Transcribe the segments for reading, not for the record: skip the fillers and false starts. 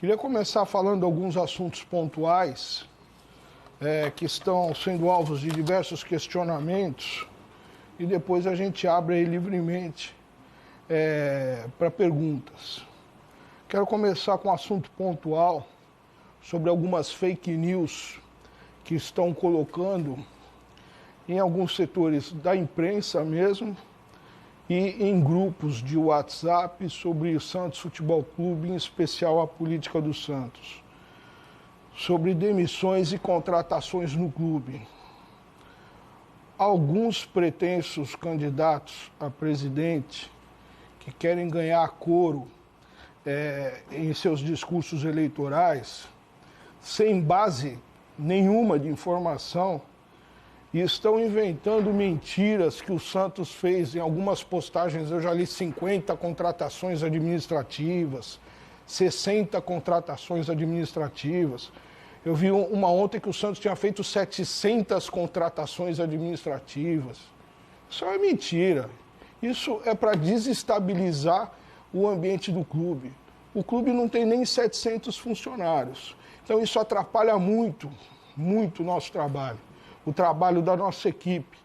Queria começar falando alguns assuntos pontuais que estão sendo alvos de diversos questionamentos e depois a gente abre aí livremente para perguntas. Quero começar com um assunto pontual sobre algumas fake news que estão colocando em alguns setores da imprensa mesmo e em grupos de WhatsApp sobre o Santos Futebol Clube, em especial a política do Santos, sobre demissões e contratações no clube. Alguns pretensos candidatos a presidente que querem ganhar coro em seus discursos eleitorais, sem base nenhuma de informação, e estão inventando mentiras que o Santos fez. Em algumas postagens eu já li 50 contratações administrativas, 60 contratações administrativas. Eu vi uma ontem que o Santos tinha feito 700 contratações administrativas. Isso é mentira. Isso é para desestabilizar o ambiente do clube. O clube não tem nem 700 funcionários. Então isso atrapalha muito, muito o nosso trabalho. O trabalho da nossa equipe,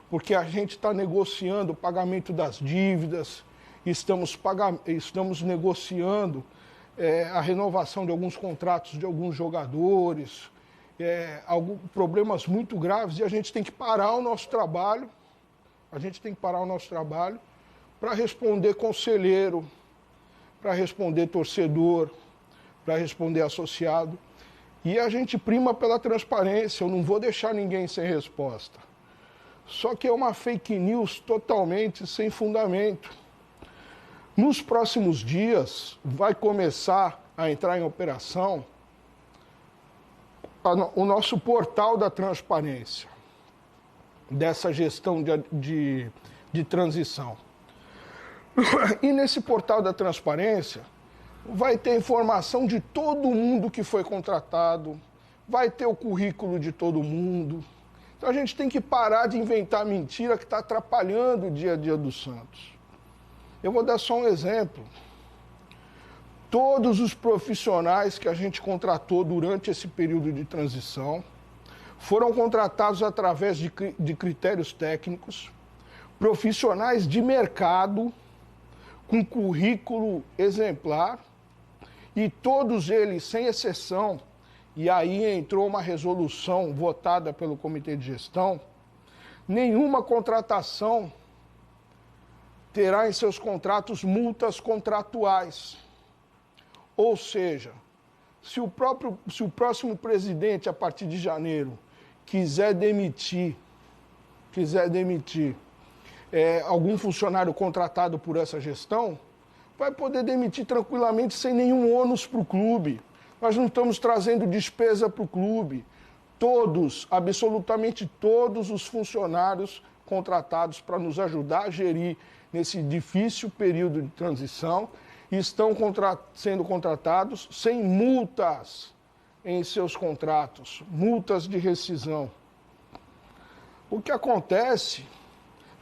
porque a gente está negociando o pagamento das dívidas, estamos negociando a renovação de alguns contratos de alguns jogadores, problemas muito graves, e a gente tem que parar o nosso trabalho, para responder conselheiro, para responder torcedor, para responder associado. E a gente prima pela transparência, eu não vou deixar ninguém sem resposta. Só que é uma fake news totalmente sem fundamento. Nos próximos dias vai começar a entrar em operação o nosso portal da transparência, dessa gestão de transição. E nesse portal da transparência vai ter informação de todo mundo que foi contratado, vai ter o currículo de todo mundo. Então a gente tem que parar de inventar mentira que está atrapalhando o dia a dia do Santos. Eu vou dar só um exemplo. Todos os profissionais que a gente contratou durante esse período de transição foram contratados através de critérios técnicos, profissionais de mercado, com currículo exemplar, e todos eles, sem exceção, e aí entrou uma resolução votada pelo Comitê de Gestão, nenhuma contratação terá em seus contratos multas contratuais. Ou seja, se o próximo presidente, a partir de janeiro, quiser demitir algum funcionário contratado por essa gestão, vai poder demitir tranquilamente sem nenhum ônus para o clube. Nós não estamos trazendo despesa para o clube. Todos, absolutamente todos os funcionários contratados para nos ajudar a gerir nesse difícil período de transição estão sendo contratados sem multas em seus contratos, multas de rescisão. O que acontece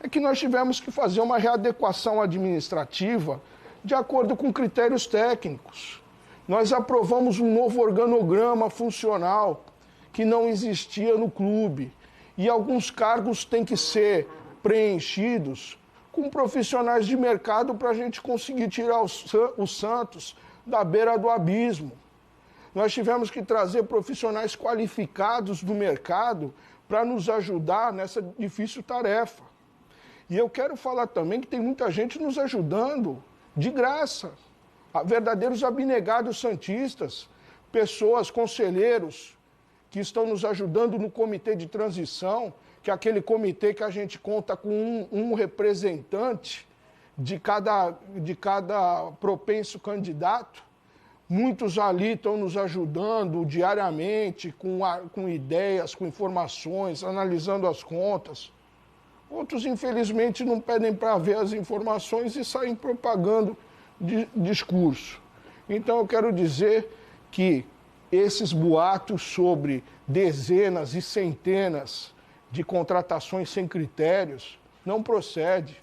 é que nós tivemos que fazer uma readequação administrativa de acordo com critérios técnicos. Nós aprovamos um novo organograma funcional que não existia no clube. E alguns cargos têm que ser preenchidos com profissionais de mercado para a gente conseguir tirar o Santos da beira do abismo. Nós tivemos que trazer profissionais qualificados do mercado para nos ajudar nessa difícil tarefa. E eu quero falar também que tem muita gente nos ajudando de graça, verdadeiros abnegados santistas, pessoas, conselheiros, que estão nos ajudando no comitê de transição, que é aquele comitê que a gente conta com um representante de cada propenso candidato. Muitos ali estão nos ajudando diariamente, com ideias, com informações, analisando as contas. Outros, infelizmente, não pedem para ver as informações e saem propagando discurso. Então, eu quero dizer que esses boatos sobre dezenas e centenas de contratações sem critérios não procede.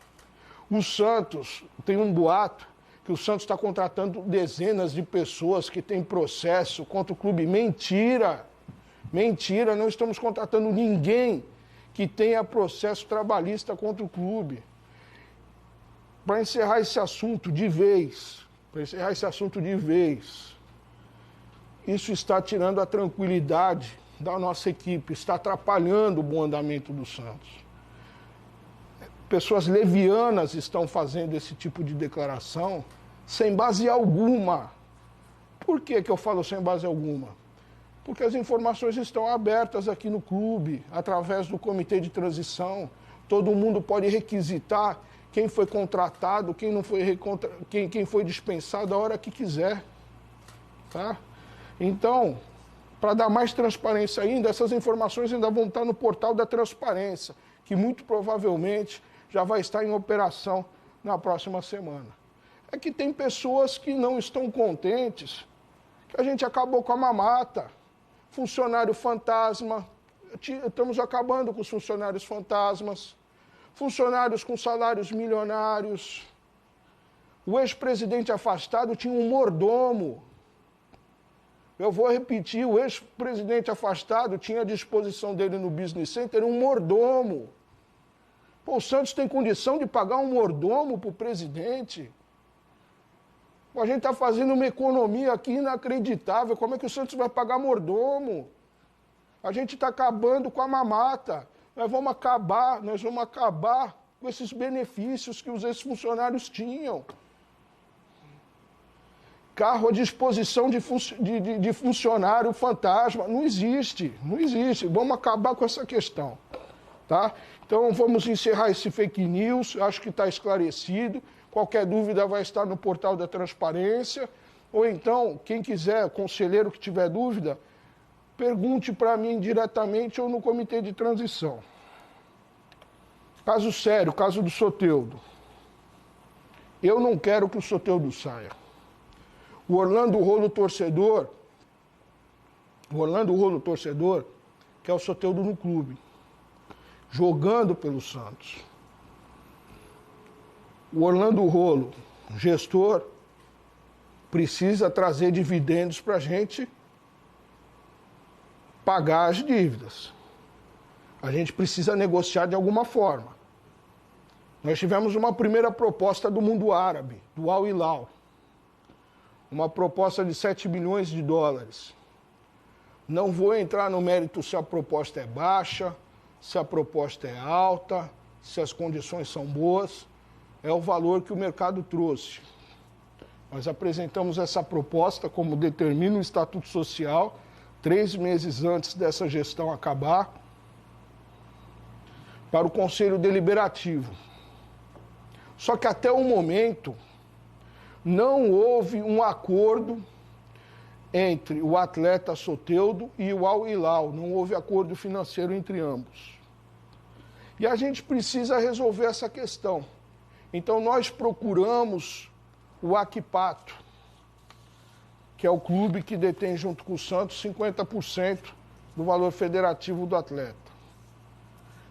O Santos tem um boato que o Santos está contratando dezenas de pessoas que têm processo contra o clube. Mentira! Mentira, não estamos contratando ninguém que tenha processo trabalhista contra o clube. Para encerrar esse assunto de vez, isso está tirando a tranquilidade da nossa equipe, está atrapalhando o bom andamento do Santos. Pessoas levianas estão fazendo esse tipo de declaração sem base alguma. Por que eu falo sem base alguma? Porque as informações estão abertas aqui no clube, através do comitê de transição. Todo mundo pode requisitar quem foi contratado, quem não foi quem foi dispensado a hora que quiser. Tá? Então, para dar mais transparência ainda, essas informações ainda vão estar no portal da transparência, que muito provavelmente já vai estar em operação na próxima semana. É que tem pessoas que não estão contentes, que a gente acabou com a mamata. Funcionário fantasma, estamos acabando com os funcionários fantasmas, funcionários com salários milionários. O ex-presidente afastado tinha um mordomo. Eu vou repetir, o ex-presidente afastado tinha à disposição dele no Business Center um mordomo. Pô, o Santos tem condição de pagar um mordomo para o presidente? A gente está fazendo uma economia aqui inacreditável. Como é que o Santos vai pagar mordomo? A gente está acabando com a mamata. Nós vamos acabar com esses benefícios que os ex-funcionários tinham. Carro à disposição de funcionário fantasma. Não existe. Vamos acabar com essa questão. Tá? Então vamos encerrar esse fake news. Acho que está esclarecido. Qualquer dúvida vai estar no portal da transparência. Ou então, quem quiser, conselheiro que tiver dúvida, pergunte para mim diretamente ou no comitê de transição. Caso sério, caso do Soteldo. Eu não quero que o Soteldo saia. O Orlando Rolo torcedor quer o Soteldo no clube, jogando pelo Santos. O Orlando Rolo, gestor, precisa trazer dividendos para a gente pagar as dívidas. A gente precisa negociar de alguma forma. Nós tivemos uma primeira proposta do mundo árabe, do Al Hilal. Uma proposta de 7 bilhões de dólares. Não vou entrar no mérito se a proposta é baixa, se a proposta é alta, se as condições são boas. É o valor que o mercado trouxe. Nós apresentamos essa proposta, como determina o Estatuto Social, 3 meses antes dessa gestão acabar, para o Conselho Deliberativo. Só que até o momento não houve um acordo entre o atleta Soteldo e o Al Hilal. Não houve acordo financeiro entre ambos. E a gente precisa resolver essa questão. Então nós procuramos o Aquipato, que é o clube que detém junto com o Santos 50% do valor federativo do atleta.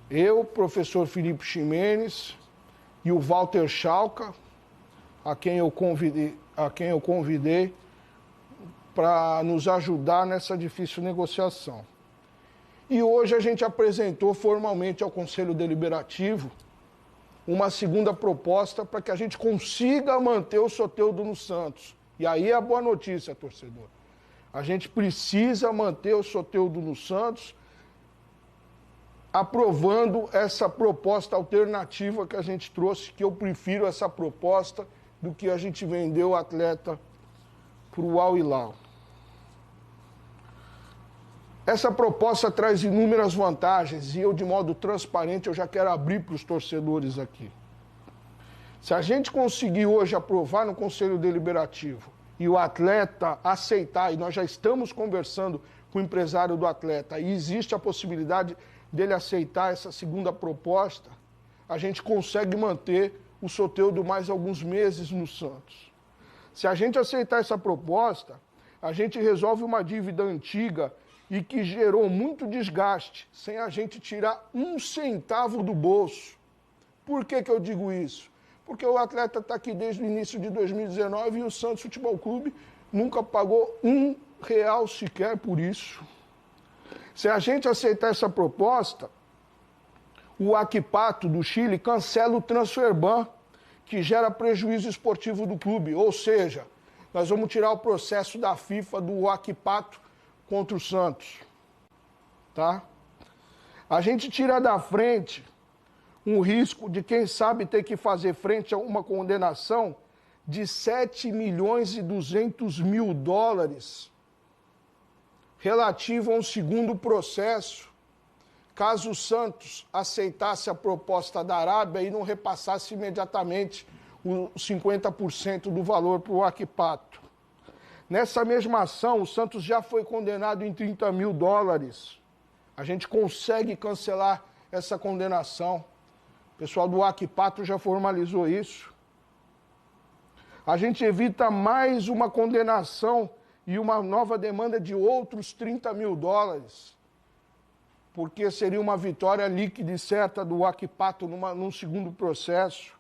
Eu, professor Felipe Ximenes e o Walter Schalka, a quem eu convidei para nos ajudar nessa difícil negociação. E hoje a gente apresentou formalmente ao Conselho Deliberativo uma segunda proposta para que a gente consiga manter o Soteldo no Santos. E aí é a boa notícia, torcedor. A gente precisa manter o Soteldo no Santos, aprovando essa proposta alternativa que a gente trouxe, que eu prefiro essa proposta do que a gente vendeu o atleta para o Al Hilal. Essa proposta traz inúmeras vantagens e eu, de modo transparente, eu já quero abrir para os torcedores aqui. Se a gente conseguir hoje aprovar no Conselho Deliberativo e o atleta aceitar, e nós já estamos conversando com o empresário do atleta, e existe a possibilidade dele aceitar essa segunda proposta, a gente consegue manter o Soteldo mais alguns meses no Santos. Se a gente aceitar essa proposta, a gente resolve uma dívida antiga e que gerou muito desgaste, sem a gente tirar um centavo do bolso. Por que eu digo isso? Porque o atleta está aqui desde o início de 2019 e o Santos Futebol Clube nunca pagou R$1 sequer por isso. Se a gente aceitar essa proposta, o Huachipato do Chile cancela o transfer ban, que gera prejuízo esportivo do clube. Ou seja, nós vamos tirar o processo da FIFA do Huachipato contra o Santos. Tá? A gente tira da frente um risco de, quem sabe, ter que fazer frente a uma condenação de $7.200.000 relativo a um segundo processo, caso o Santos aceitasse a proposta da Arábia e não repassasse imediatamente os 50% do valor para o Huachipato. Nessa mesma ação, o Santos já foi condenado em $30 mil. A gente consegue cancelar essa condenação. O pessoal do Huachipato já formalizou isso. A gente evita mais uma condenação e uma nova demanda de outros $30 mil, porque seria uma vitória líquida e certa do Huachipato num segundo processo.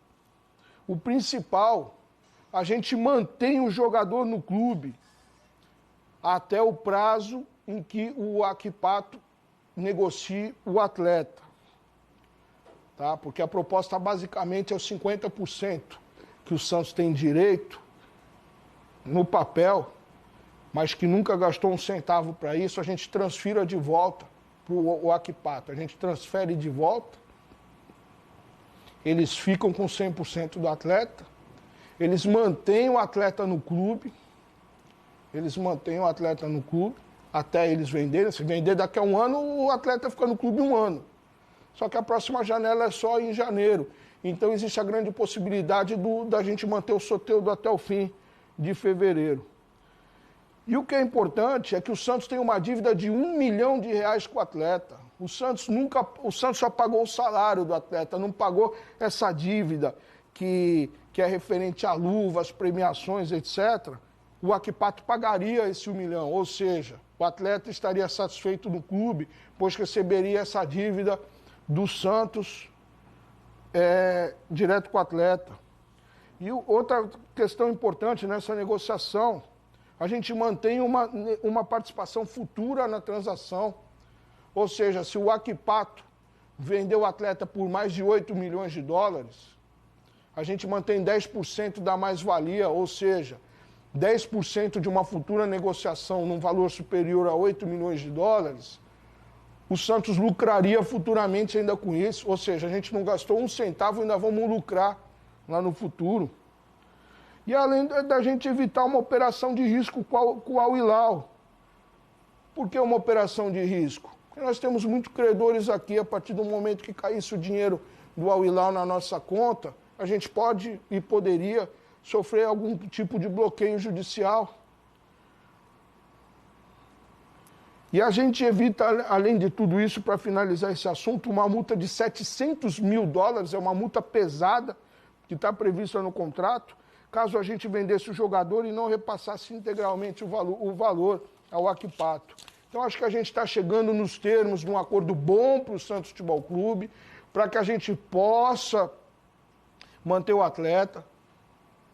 O principal, a gente mantém o jogador no clube até o prazo em que o Huachipato negocie o atleta. Tá? Porque a proposta basicamente é os 50% que o Santos tem direito no papel, mas que nunca gastou um centavo para isso, a gente transfira de volta para o Huachipato. A gente transfere de volta, eles ficam com 100% do atleta, eles mantêm o atleta no clube, até eles venderem. Se vender daqui a um ano, o atleta fica no clube um ano. Só que a próxima janela é só em janeiro. Então existe a grande possibilidade da gente manter o Soteldo até o fim de fevereiro. E o que é importante é que o Santos tem uma dívida de R$1 milhão com o atleta. O Santos só pagou o salário do atleta, não pagou essa dívida que é referente a luvas, premiações, etc. O Huachipato pagaria esse R$1 milhão, ou seja, o atleta estaria satisfeito no clube, pois receberia essa dívida do Santos direto com o atleta. E outra questão importante nessa negociação, a gente mantém uma participação futura na transação. Ou seja, se o Huachipato vender o atleta por mais de $8 milhões, a gente mantém 10% da mais-valia, ou seja, 10% de uma futura negociação num valor superior a $8 milhões, o Santos lucraria futuramente ainda com isso. Ou seja, a gente não gastou um centavo e ainda vamos lucrar lá no futuro. E além da gente evitar uma operação de risco com o Al Hilal. Por que uma operação de risco? Porque nós temos muitos credores aqui. A partir do momento que caísse o dinheiro do Al Hilal na nossa conta, a gente pode e poderia sofrer algum tipo de bloqueio judicial. E a gente evita, além de tudo isso, para finalizar esse assunto, uma multa de $700 mil, é uma multa pesada, que está prevista no contrato, caso a gente vendesse o jogador e não repassasse integralmente o valor ao Huachipato. Então, acho que a gente está chegando nos termos de um acordo bom para o Santos Futebol Clube, para que a gente possa manter o atleta.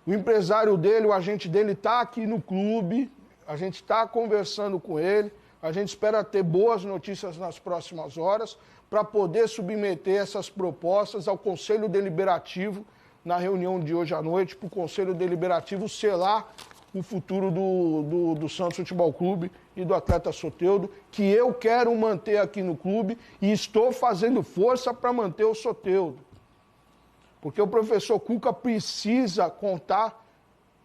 O empresário dele, o agente dele está aqui no clube, a gente está conversando com ele, a gente espera ter boas notícias nas próximas horas para poder submeter essas propostas ao Conselho Deliberativo na reunião de hoje à noite, para o Conselho Deliberativo selar o futuro do Santos Futebol Clube e do atleta Soteldo, que eu quero manter aqui no clube e estou fazendo força para manter o Soteldo. Porque o professor Cuca precisa contar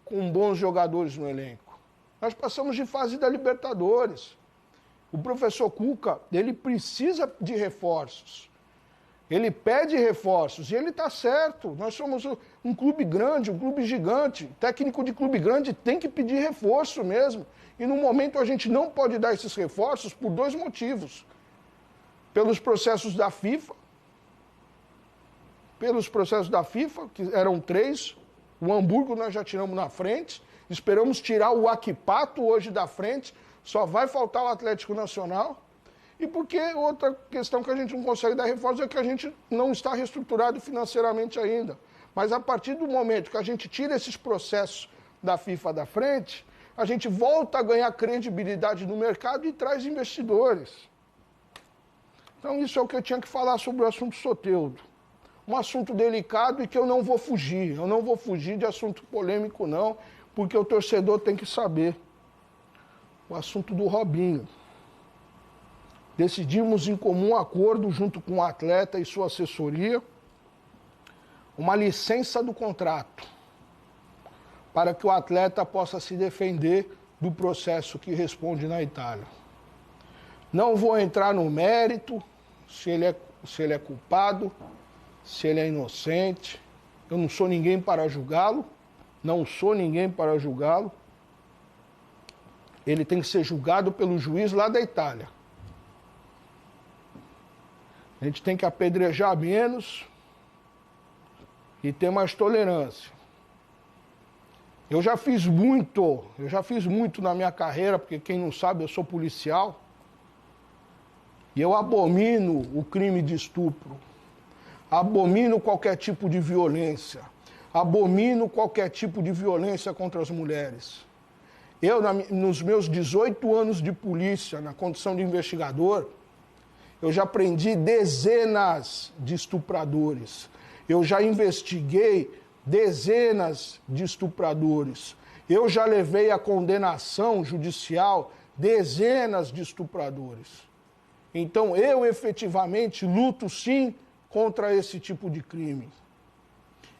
com bons jogadores no elenco. Nós passamos de fase da Libertadores. O professor Cuca, ele precisa de reforços. Ele pede reforços e ele está certo. Nós somos um clube grande, um clube gigante. Técnico de clube grande tem que pedir reforço mesmo. E no momento a gente não pode dar esses reforços por dois motivos. Pelos processos da FIFA, que eram 3. O Hamburgo nós já tiramos na frente. Esperamos tirar o Huachipato hoje da frente. Só vai faltar o Atlético Nacional. E porque outra questão que a gente não consegue dar reforço é que a gente não está reestruturado financeiramente ainda. Mas a partir do momento que a gente tira esses processos da FIFA da frente, a gente volta a ganhar credibilidade no mercado e traz investidores. Então isso é o que eu tinha que falar sobre o assunto Soteldo. Um assunto delicado e que eu não vou fugir. Eu não vou fugir de assunto polêmico, não, porque o torcedor tem que saber. O assunto do Robinho. Decidimos em comum acordo, junto com o atleta e sua assessoria, uma licença do contrato, para que o atleta possa se defender do processo que responde na Itália. Não vou entrar no mérito, se ele é culpado, se ele é inocente. Eu não sou ninguém para julgá-lo, não sou ninguém para julgá-lo. Ele tem que ser julgado pelo juiz lá da Itália. A gente tem que apedrejar menos e ter mais tolerância. Eu já fiz muito na minha carreira, porque quem não sabe, eu sou policial. E eu abomino o crime de estupro. Abomino qualquer tipo de violência. Abomino qualquer tipo de violência contra as mulheres. Eu, nos meus 18 anos de polícia, na condição de investigador, eu já prendi dezenas de estupradores. Eu já investiguei dezenas de estupradores. Eu já levei à condenação judicial dezenas de estupradores. Então, eu efetivamente luto, sim, contra esse tipo de crime.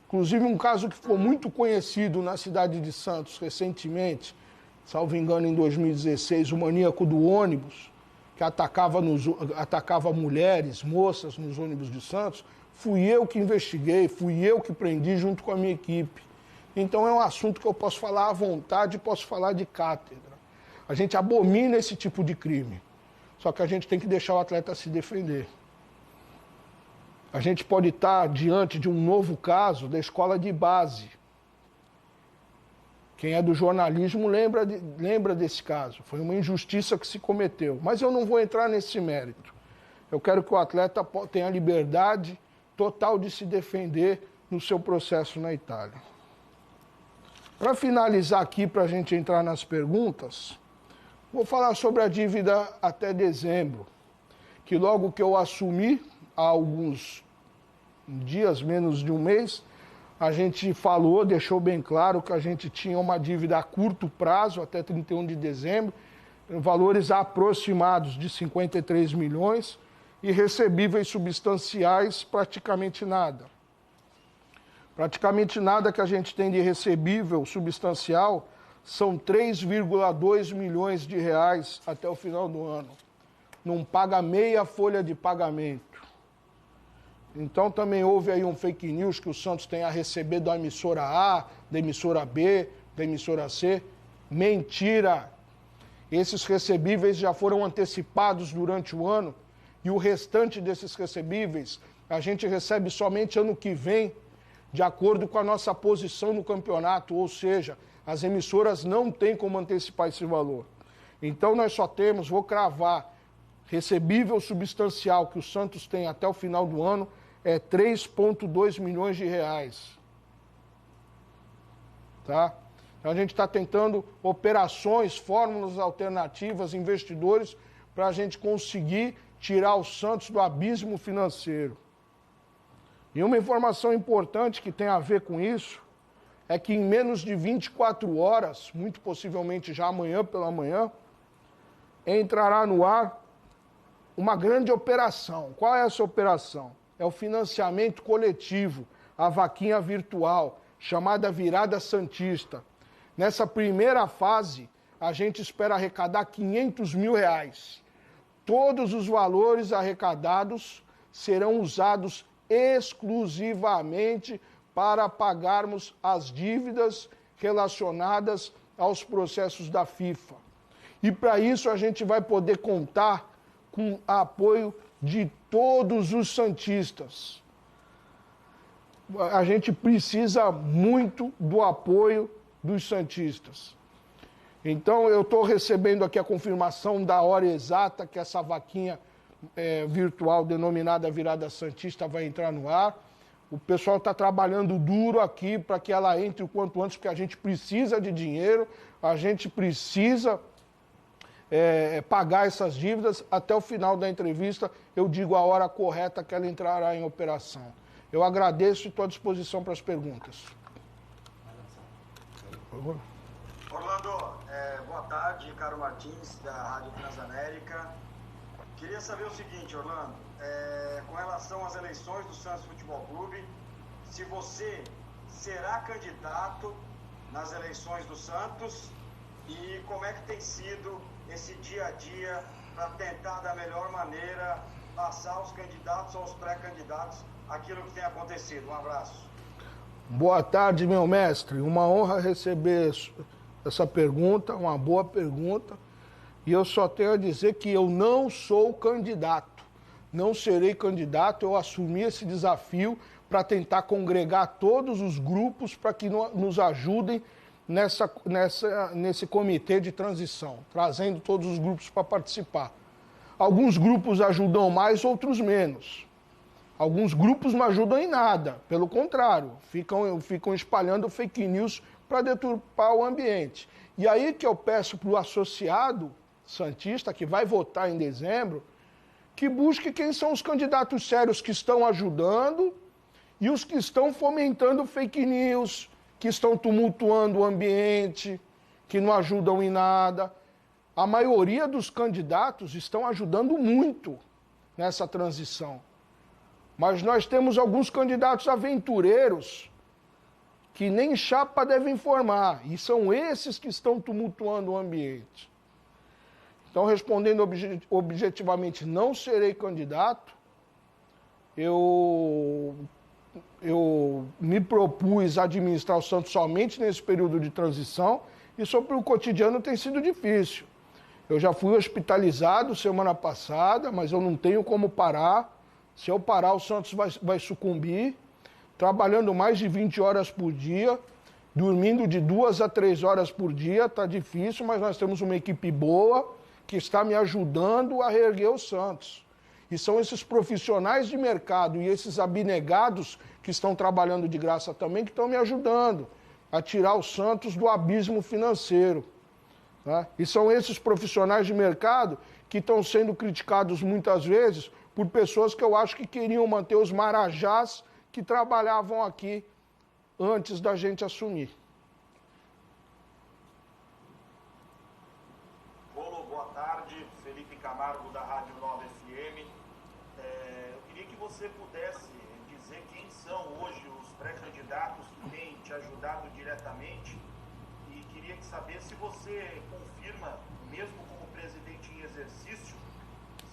Inclusive, um caso que ficou muito conhecido na cidade de Santos recentemente, salvo engano, em 2016, o maníaco do ônibus, que atacava mulheres, moças nos ônibus de Santos, fui eu que investiguei, fui eu que prendi junto com a minha equipe. Então é um assunto que eu posso falar à vontade, posso falar de cátedra. A gente abomina esse tipo de crime. Só que a gente tem que deixar o atleta se defender. A gente pode estar diante de um novo caso da escola de base. Quem é do jornalismo lembra desse caso. Foi uma injustiça que se cometeu. Mas eu não vou entrar nesse mérito. Eu quero que o atleta tenha liberdade total de se defender no seu processo na Itália. Para finalizar aqui, para a gente entrar nas perguntas, vou falar sobre a dívida até dezembro, que logo que eu assumi, há alguns dias, menos de um mês, a gente falou, deixou bem claro que a gente tinha uma dívida a curto prazo, até 31 de dezembro, valores aproximados de 53 milhões e recebíveis substanciais praticamente nada. Praticamente nada que a gente tem de recebível substancial são 3,2 milhões de reais até o final do ano. Não paga meia folha de pagamento. Então também houve aí um fake news que o Santos tem a receber da emissora A, da emissora B, da emissora C. Mentira! Esses recebíveis já foram antecipados durante o ano e o restante desses recebíveis a gente recebe somente ano que vem, de acordo com a nossa posição no campeonato, ou seja, as emissoras não têm como antecipar esse valor. Então nós só temos, vou cravar, recebível substancial que o Santos tem até o final do ano é 3,2 milhões de reais. Tá? Então a gente está tentando operações, fórmulas alternativas, investidores, para a gente conseguir tirar o Santos do abismo financeiro. E uma informação importante que tem a ver com isso é que em menos de 24 horas, muito possivelmente já amanhã pela manhã, entrará no ar uma grande operação. Qual é essa operação? É o financiamento coletivo, a vaquinha virtual, chamada Virada Santista. Nessa primeira fase, a gente espera arrecadar 500 mil reais. Todos os valores arrecadados serão usados exclusivamente para pagarmos as dívidas relacionadas aos processos da FIFA. E para isso a gente vai poder contar com o apoio de todos os santistas. A gente precisa muito do apoio dos santistas. Então eu estou recebendo aqui a confirmação da hora exata que essa vaquinha virtual denominada Virada Santista vai entrar no ar. O pessoal está trabalhando duro aqui para que ela entre o quanto antes, porque a gente precisa de dinheiro, a gente precisa pagar essas dívidas. Até o final da entrevista, eu digo a hora correta que ela entrará em operação. Eu agradeço e estou à disposição para as perguntas. Orlando, boa tarde, Caro Martins, da Rádio Transamérica. Queria saber o seguinte, Orlando, com relação às eleições do Santos Futebol Clube, se você será candidato nas eleições do Santos e como é que tem sido esse dia a dia para tentar da melhor maneira passar aos candidatos ou aos pré-candidatos aquilo que tem acontecido. Um abraço. Boa tarde, meu mestre. Uma honra receber essa pergunta, uma boa pergunta. E eu só tenho a dizer que eu não sou candidato. Não serei candidato, eu assumi esse desafio para tentar congregar todos os grupos para que nos ajudem nesse comitê de transição, trazendo todos os grupos para participar. Alguns grupos ajudam mais, outros menos. Alguns grupos não ajudam em nada, pelo contrário, ficam espalhando fake news para deturpar o ambiente. E aí que eu peço para o associado santista, que vai votar em dezembro, que busque quem são os candidatos sérios que estão ajudando e os que estão fomentando fake news, que estão tumultuando o ambiente, que não ajudam em nada. A maioria dos candidatos estão ajudando muito nessa transição. Mas nós temos alguns candidatos aventureiros que nem chapa devem formar, e são esses que estão tumultuando o ambiente. Então, respondendo objetivamente, não serei candidato. Eu me propus a administrar o Santos somente nesse período de transição e sobre o cotidiano tem sido difícil. Eu já fui hospitalizado semana passada, mas eu não tenho como parar. Se eu parar, o Santos vai sucumbir, trabalhando mais de 20 horas por dia, dormindo de 2 a 3 horas por dia, está difícil, mas nós temos uma equipe boa que está me ajudando a reerguer o Santos. E são esses profissionais de mercado e esses abnegados que estão trabalhando de graça também que estão me ajudando a tirar o Santos do abismo financeiro. Né? E são esses profissionais de mercado que estão sendo criticados muitas vezes por pessoas que eu acho que queriam manter os marajás que trabalhavam aqui antes da gente assumir. Boa tarde, Felipe Camargo da Rádio Nova FM. Eu queria que você pudesse dizer quem são hoje os pré-candidatos que têm te ajudado diretamente e queria saber se você confirma, mesmo como presidente em exercício,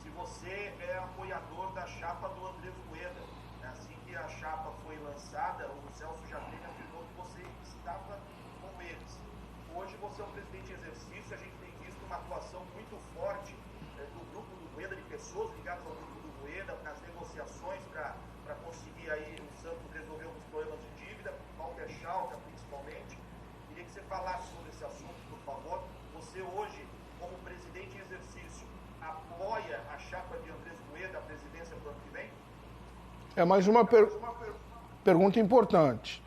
se você é apoiador da chapa do Andrés Rueda. Assim que a chapa foi lançada, o Celso Jardine afirmou que você estava com eles. Hoje você é o presidente em exercício, a gente tem visto uma atuação muito forte do grupo do Rueda, de pessoas ligadas ao grupo do Rueda, nas negociações para conseguir aí o Santos resolver alguns problemas de dívida, Walter Schalke principalmente. Queria que você falasse sobre esse assunto, por favor. Você hoje, como presidente em exercício, apoia a chapa de Andrés Rueda, a presidência do ano que vem? É mais uma pergunta importante.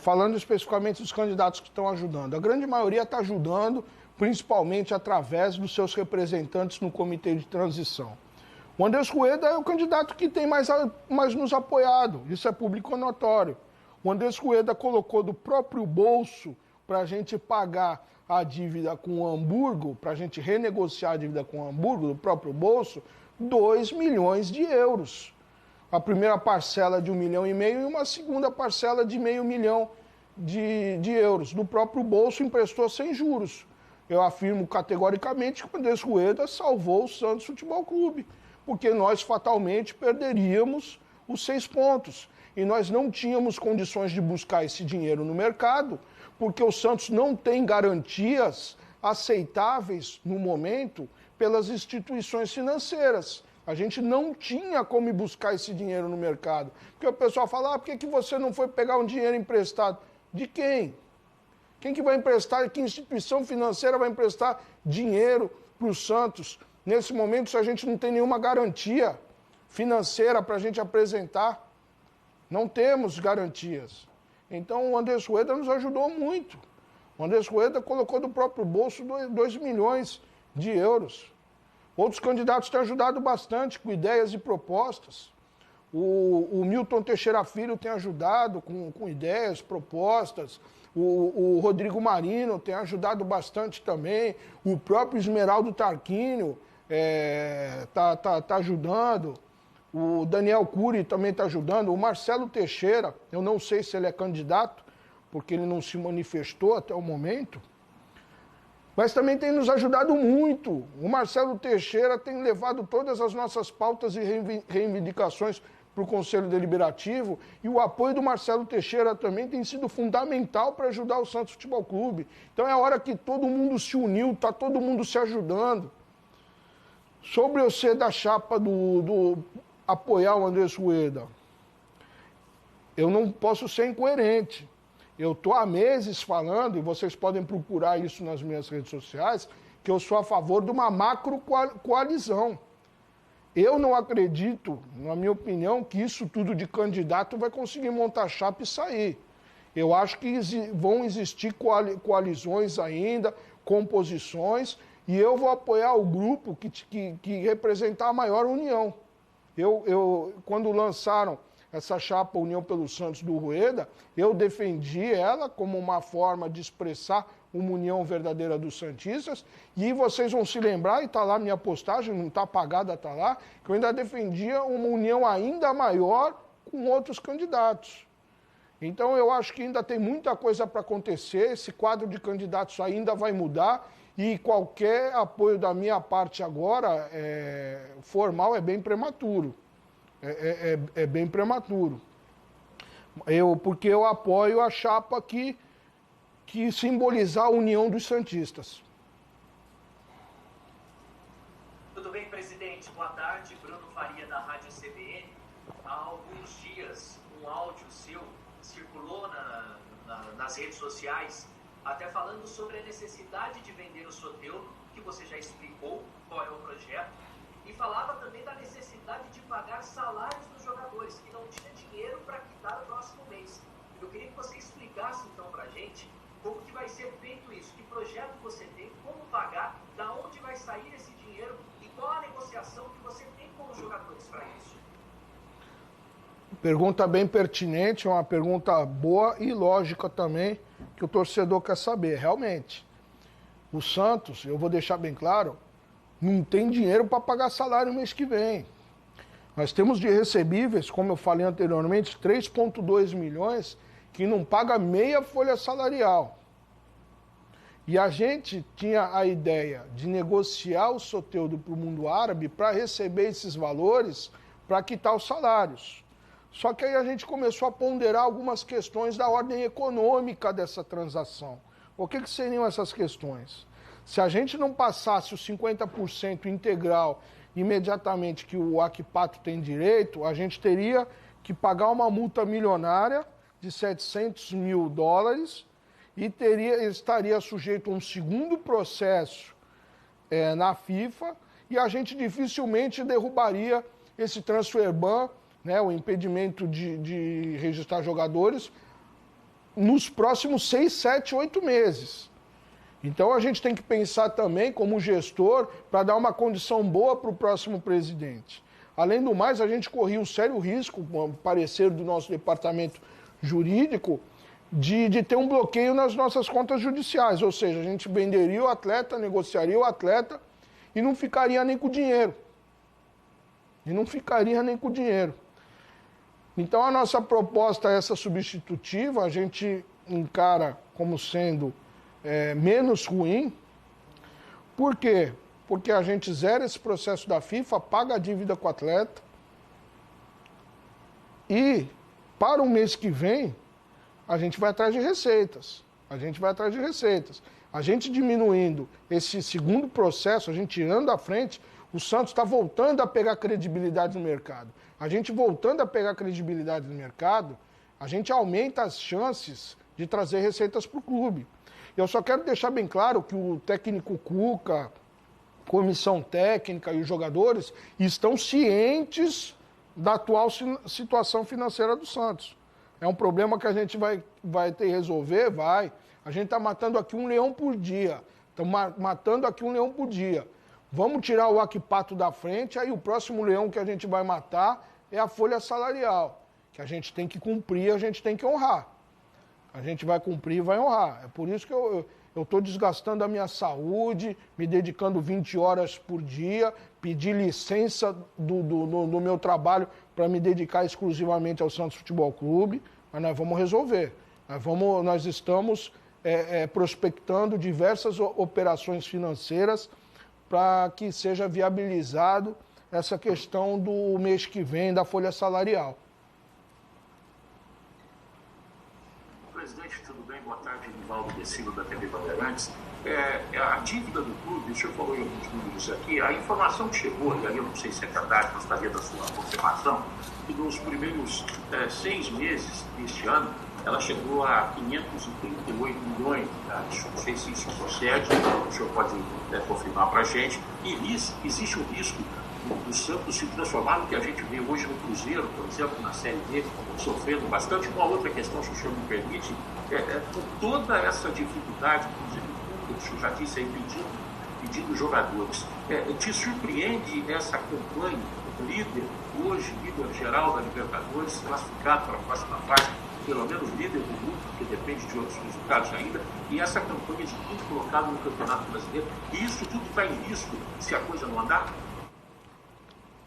Falando especificamente dos candidatos que estão ajudando. A grande maioria está ajudando, principalmente através dos seus representantes no comitê de transição. O Andrés Rueda é o candidato que tem mais nos apoiado, isso é público notório. O Andrés Rueda colocou do próprio bolso para a gente pagar a dívida com o Hamburgo, para a gente renegociar a dívida com o Hamburgo, do próprio bolso, 2 milhões de euros. A primeira parcela de 1,5 milhão e uma segunda parcela de $500 mil de euros. Do próprio bolso emprestou sem juros. Eu afirmo categoricamente que o Andrés Rueda salvou o Santos Futebol Clube, porque nós fatalmente perderíamos os 6 pontos. E nós não tínhamos condições de buscar esse dinheiro no mercado, porque o Santos não tem garantias aceitáveis no momento pelas instituições financeiras. A gente não tinha como buscar esse dinheiro no mercado. Porque o pessoal fala, por que você não foi pegar um dinheiro emprestado? De quem? Quem que vai emprestar? Que instituição financeira vai emprestar dinheiro para o Santos? Nesse momento, se a gente não tem nenhuma garantia financeira para a gente apresentar. Não temos garantias. Então, o Andrés Rueda nos ajudou muito. O Andrés Rueda colocou do próprio bolso 2 milhões de euros. Outros candidatos têm ajudado bastante com ideias e propostas. O Milton Teixeira Filho tem ajudado com ideias, propostas. O Rodrigo Marino tem ajudado bastante também. O próprio Esmeraldo Tarquínio tá ajudando. O Daniel Cury também está ajudando. O Marcelo Teixeira, eu não sei se ele é candidato, porque ele não se manifestou até o momento, mas também tem nos ajudado muito. O Marcelo Teixeira tem levado todas as nossas pautas e reivindicações para o Conselho Deliberativo, e o apoio do Marcelo Teixeira também tem sido fundamental para ajudar o Santos Futebol Clube. Então é a hora que todo mundo se uniu, está todo mundo se ajudando. Sobre eu ser da chapa do apoiar o Andrés Rueda, eu não posso ser incoerente. Eu estou há meses falando, e vocês podem procurar isso nas minhas redes sociais, que eu sou a favor de uma macro coalizão. Eu não acredito, na minha opinião, que isso tudo de candidato vai conseguir montar chapa e sair. Eu acho que vão existir coalizões ainda, composições, e eu vou apoiar o grupo que representar a maior união. Quando lançaram essa chapa União pelo Santos do Rueda, eu defendi ela como uma forma de expressar uma união verdadeira dos santistas, e vocês vão se lembrar, e está lá minha postagem, não está apagada, está lá, que eu ainda defendia uma união ainda maior com outros candidatos. Então eu acho que ainda tem muita coisa para acontecer, esse quadro de candidatos ainda vai mudar, e qualquer apoio da minha parte agora, formal, é bem prematuro. É bem prematuro. Porque eu apoio a chapa que simbolizar a união dos santistas. Tudo bem, presidente? Boa tarde. Bruno Faria, da Rádio CBN. Há alguns dias, um áudio seu circulou nas redes sociais, até falando sobre a necessidade de vender o Soteldo, que você já explicou qual é o projeto, e falava também da necessidade de pagar salários dos jogadores, que não tinha dinheiro para quitar o próximo mês. Eu queria que você explicasse, então, para a gente como que vai ser feito isso, que projeto você tem, como pagar, da onde vai sair esse dinheiro e qual a negociação que você tem com os jogadores para isso. Pergunta bem pertinente, é uma pergunta boa e lógica também, que o torcedor quer saber. Realmente, o Santos, eu vou deixar bem claro, não tem dinheiro para pagar salário no mês que vem. Nós temos de recebíveis, como eu falei anteriormente, 3,2 milhões, que não paga meia folha salarial. E a gente tinha a ideia de negociar o Soteldo para o mundo árabe para receber esses valores para quitar os salários. Só que aí a gente começou a ponderar algumas questões da ordem econômica dessa transação. O que seriam essas questões? Se a gente não passasse os 50% integral imediatamente que o Akpato tem direito, a gente teria que pagar uma multa milionária de 700 mil dólares e estaria sujeito a um segundo processo na FIFA, e a gente dificilmente derrubaria esse transfer ban, né, o impedimento de registrar jogadores, nos próximos 6, 7, 8 meses. Então a gente tem que pensar também como gestor para dar uma condição boa para o próximo presidente. Além do mais, a gente corria um sério risco, com o parecer do nosso departamento jurídico, de ter um bloqueio nas nossas contas judiciais. Ou seja, a gente venderia o atleta, negociaria o atleta e não ficaria nem com dinheiro. Então a nossa proposta, essa substitutiva, a gente encara como sendo menos ruim. Por quê? Porque a gente zera esse processo da FIFA, paga a dívida com o atleta e, para o mês que vem, a gente vai atrás de receitas. A gente diminuindo esse segundo processo, a gente tirando à frente, o Santos está voltando a pegar credibilidade no mercado. A gente voltando a pegar credibilidade no mercado, a gente aumenta as chances de trazer receitas para o clube. Eu só quero deixar bem claro que o técnico Cuca, comissão técnica e os jogadores estão cientes da atual situação financeira do Santos. É um problema que a gente vai ter que resolver? Vai. A gente está matando aqui um leão por dia. Estamos matando aqui um leão por dia. Vamos tirar o Waquipato da frente, aí o próximo leão que a gente vai matar é a folha salarial, que a gente tem que cumprir, a gente tem que honrar. A gente vai cumprir e vai honrar. É por isso que eu estou desgastando a minha saúde, me dedicando 20 horas por dia, pedir licença do meu trabalho para me dedicar exclusivamente ao Santos Futebol Clube, mas nós vamos resolver. Nós estamos prospectando diversas operações financeiras para que seja viabilizado essa questão do mês que vem da folha salarial. Presidente, tudo bem? Boa tarde, Nivaldo Decilo, da TV Bandeirantes. A dívida do clube, o senhor falou em alguns números aqui, a informação que chegou, e aí eu não sei se é verdade, gostaria da sua confirmação, que nos primeiros 6 meses deste ano, ela chegou a 538 milhões. Não sei se isso procede, o senhor pode confirmar para a gente. E existe um risco do Santos se transformar no que a gente vê hoje no Cruzeiro, por exemplo, na Série D, sofrendo bastante. Uma outra questão, se o senhor me permite, com toda essa dificuldade, inclusive o senhor já disse aí, pedindo jogadores, te surpreende essa campanha, líder hoje, líder geral da Libertadores, classificado para a próxima fase, pelo menos líder do grupo, porque depende de outros resultados ainda, e essa campanha de quinto colocado no Campeonato Brasileiro, e isso tudo está em risco se a coisa não andar?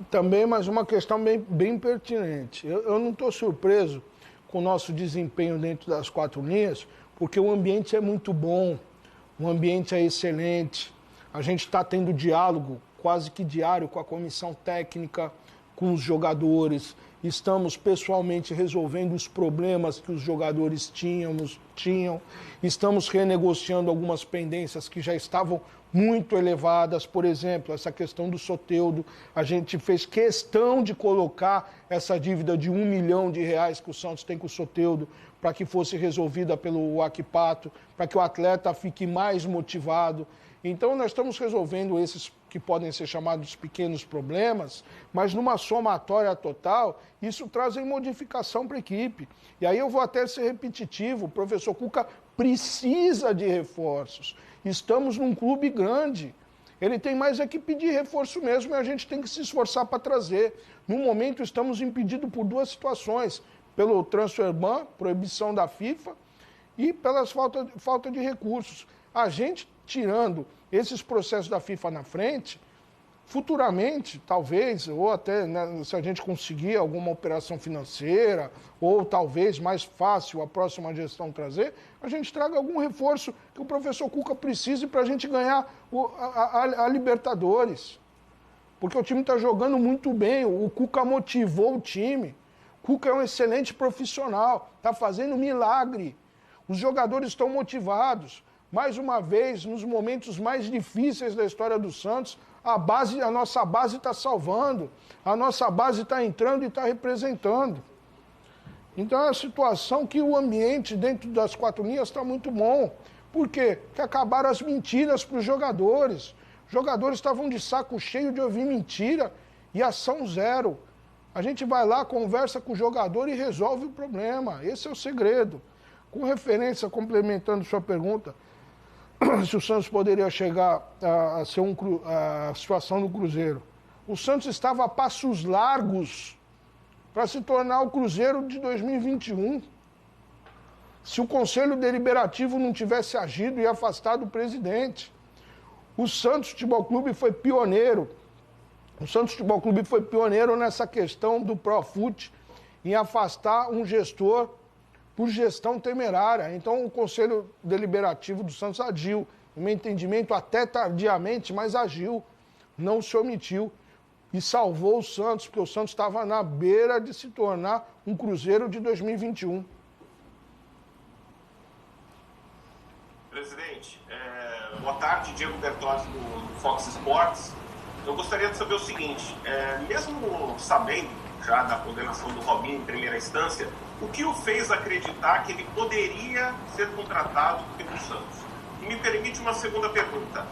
Também, mas uma questão bem pertinente. Eu não estou surpreso com o nosso desempenho dentro das 4 linhas, porque o ambiente é muito bom, o ambiente é excelente, a gente está tendo diálogo quase que diário com a comissão técnica, com os jogadores, estamos pessoalmente resolvendo os problemas que os jogadores tinham, estamos renegociando algumas pendências que já estavam muito elevadas, por exemplo, essa questão do Soteldo, a gente fez questão de colocar essa dívida de R$1 milhão que o Santos tem com o Soteldo, para que fosse resolvida pelo Waquipato, para que o atleta fique mais motivado. Então nós estamos resolvendo esses que podem ser chamados pequenos problemas, mas numa somatória total, isso traz modificação para a equipe. E aí eu vou até ser repetitivo, o professor Cuca precisa de reforços. Estamos num clube grande, ele tem mais é que pedir reforço mesmo e a gente tem que se esforçar para trazer. No momento estamos impedidos por 2 situações, pelo transfer ban, proibição da FIFA, e pelas falta de recursos. A gente tirando esses processos da FIFA na frente, futuramente, talvez, ou até se a gente conseguir alguma operação financeira, ou talvez mais fácil a próxima gestão trazer, a gente traga algum reforço que o professor Cuca precise para a gente ganhar a Libertadores. Porque o time está jogando muito bem, o Cuca motivou o time, o Cuca é um excelente profissional, está fazendo milagre, os jogadores estão motivados. Mais uma vez, nos momentos mais difíceis da história do Santos, a nossa base está salvando, a nossa base está entrando e está representando. Então é uma situação que o ambiente dentro das 4 linhas está muito bom. Por quê? Porque acabaram as mentiras para os jogadores. Os jogadores estavam de saco cheio de ouvir mentira e ação zero. A gente vai lá, conversa com o jogador e resolve o problema. Esse é o segredo. Com referência, complementando sua pergunta, se o Santos poderia chegar a ser a situação do Cruzeiro. O Santos estava a passos largos para se tornar o Cruzeiro de 2021. Se o Conselho Deliberativo não tivesse agido e afastado o presidente. O Santos Futebol Clube foi pioneiro. O Santos Futebol Clube foi pioneiro nessa questão do Profut, em afastar um gestor por gestão temerária. Então o Conselho Deliberativo do Santos agiu, no meu entendimento até tardiamente, mas agiu, não se omitiu e salvou o Santos, porque o Santos estava na beira de se tornar um Cruzeiro de 2021. Presidente, boa tarde, Diego Bertozzi do Fox Sports. Eu gostaria de saber o seguinte, mesmo sabendo já da condenação do Robinho em primeira instância, o que o fez acreditar que ele poderia ser contratado pelo Santos? E me permite uma segunda pergunta.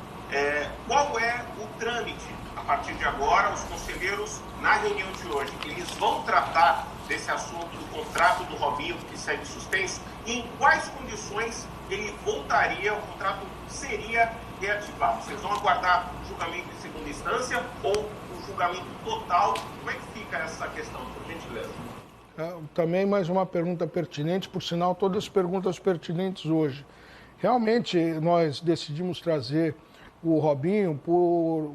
Qual é o trâmite? A partir de agora, os conselheiros, na reunião de hoje, eles vão tratar desse assunto do contrato do Robinho, que segue suspenso, e em quais condições ele voltaria, o contrato seria reativado? Vocês vão aguardar o julgamento em segunda instância ou o julgamento total? Como é que fica essa questão, por gentileza? Também mais uma pergunta pertinente, por sinal, todas as perguntas pertinentes hoje. Realmente, nós decidimos trazer o Robinho por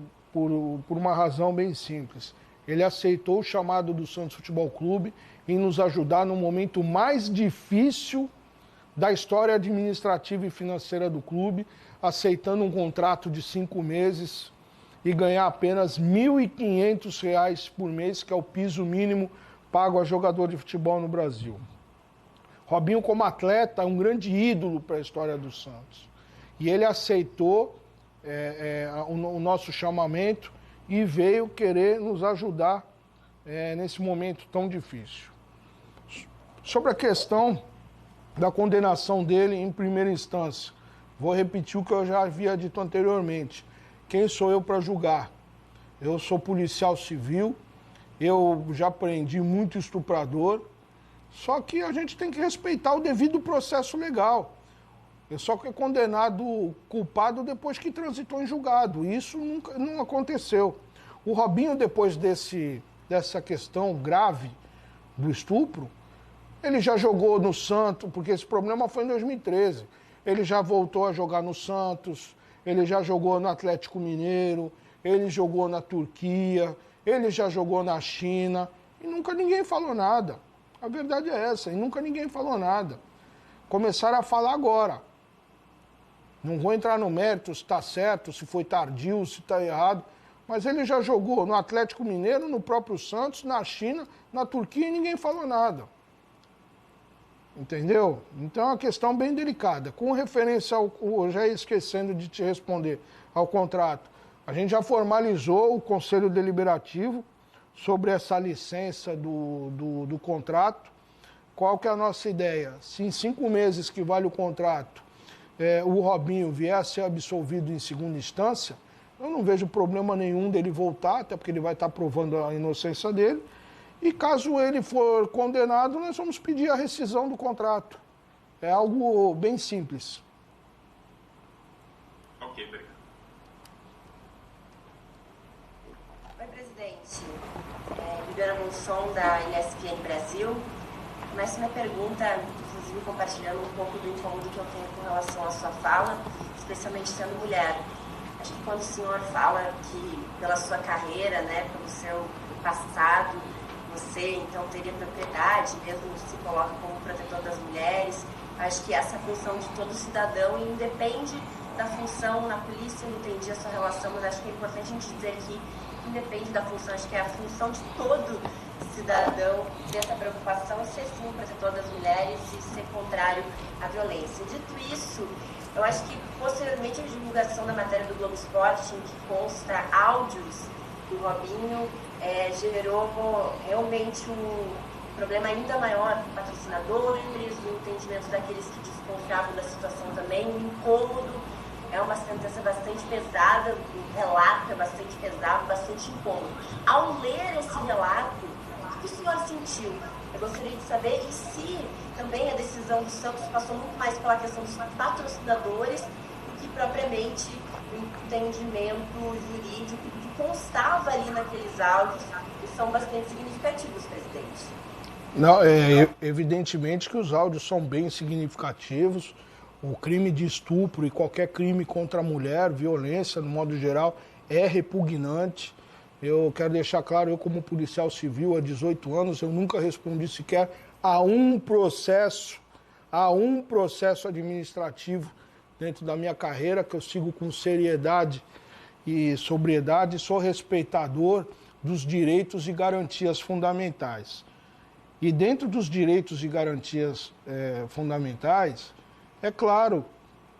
uma razão bem simples. Ele aceitou o chamado do Santos Futebol Clube em nos ajudar no momento mais difícil da história administrativa e financeira do clube, aceitando um contrato de 5 meses e ganhar apenas R$ 1.500 por mês, que é o piso mínimo pago a jogador de futebol no Brasil. Robinho, como atleta, é um grande ídolo para a história do Santos. E ele aceitou o nosso chamamento e veio querer nos ajudar nesse momento tão difícil. Sobre a questão da condenação dele em primeira instância, vou repetir o que eu já havia dito anteriormente. Quem sou eu para julgar? Eu sou policial civil, eu já prendi muito estuprador, só que a gente tem que respeitar o devido processo legal. Eu só que é condenado culpado depois que transitou em julgado. Isso nunca não aconteceu. O Robinho, depois dessa questão grave do estupro, ele já jogou no Santos, porque esse problema foi em 2013. Ele já voltou a jogar no Santos, ele já jogou no Atlético Mineiro, ele jogou na Turquia, ele já jogou na China, e nunca ninguém falou nada. A verdade é essa, e nunca ninguém falou nada. Começaram a falar agora. Não vou entrar no mérito se está certo, se foi tardio, se está errado, mas ele já jogou no Atlético Mineiro, no próprio Santos, na China, na Turquia, e ninguém falou nada. Entendeu? Então é uma questão bem delicada. Com referência ao, já esquecendo de te responder, ao contrato, a gente já formalizou o Conselho Deliberativo sobre essa licença do contrato. Qual que é a nossa ideia? Se em 5 meses que vale o contrato, o Robinho vier a ser absolvido em segunda instância, eu não vejo problema nenhum dele voltar, até porque ele vai estar provando a inocência dele. E caso ele for condenado, nós vamos pedir a rescisão do contrato. É algo bem simples. Ok, obrigado. Oi, presidente. Viviana Monson, da ESPN Brasil. Começo minha pergunta, inclusive compartilhando um pouco do incômodo que eu tenho com relação à sua fala, especialmente sendo mulher. Acho que quando o senhor fala que pela sua carreira, né, pelo seu passado, você então teria propriedade, mesmo se coloca como protetor das mulheres, acho que essa função de todo cidadão independe da função na polícia, eu entendi a sua relação, mas acho que é importante a gente dizer aqui que independe da função, acho que é a função de todo cidadão ter essa preocupação e ser sim protetor das mulheres e ser contrário à violência. Dito isso, eu acho que posteriormente a divulgação da matéria do Globo Esporte, em que consta áudios do Robinho, gerou realmente um problema ainda maior para patrocinadores, o entendimento daqueles que desconfiavam da situação também, um incômodo, é uma sentença bastante pesada, o relato é bastante pesado, bastante incômodo. Ao ler esse relato, o que o senhor sentiu? Eu gostaria de saber e se também a decisão do Santos passou muito mais pela questão dos patrocinadores do que propriamente o entendimento jurídico que constava ali naqueles áudios, que são bastante significativos, presidente. Não, evidentemente que os áudios são bem significativos. O crime de estupro e qualquer crime contra a mulher, violência, no modo geral, é repugnante. Eu quero deixar claro, eu como policial civil há 18 anos, eu nunca respondi sequer a um processo administrativo dentro da minha carreira, que eu sigo com seriedade e sobriedade, sou respeitador dos direitos e garantias fundamentais. E dentro dos direitos e garantias fundamentais, é claro,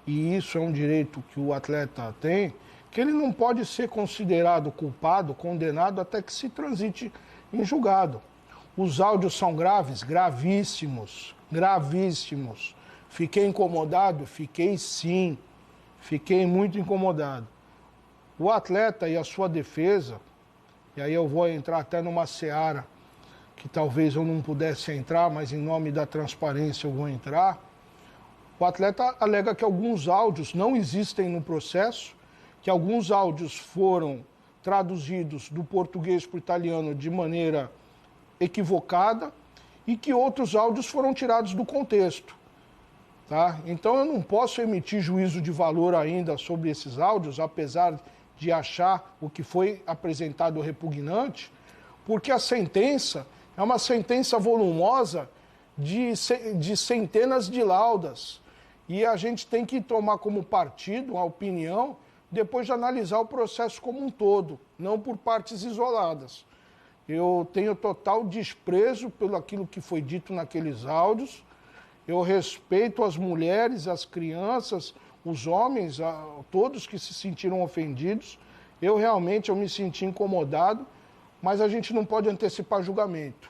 e isso é um direito que o atleta tem, que ele não pode ser considerado culpado, condenado, até que se transite em julgado. Os áudios são graves, gravíssimos, gravíssimos. Fiquei incomodado? Fiquei sim, fiquei muito incomodado. O atleta e a sua defesa, e aí eu vou entrar até numa seara que talvez eu não pudesse entrar, mas em nome da transparência eu vou entrar. O atleta alega que alguns áudios não existem no processo, que alguns áudios foram traduzidos do português para o italiano de maneira equivocada e que outros áudios foram tirados do contexto. Tá? Então eu não posso emitir juízo de valor ainda sobre esses áudios, apesar de achar o que foi apresentado repugnante, porque a sentença é uma sentença volumosa de centenas de laudas. E a gente tem que tomar como partido a opinião depois de analisar o processo como um todo, não por partes isoladas. Eu tenho total desprezo pelo aquilo que foi dito naqueles áudios. Eu respeito as mulheres, as crianças, os homens, todos que se sentiram ofendidos. Eu me senti incomodado, mas a gente não pode antecipar julgamento.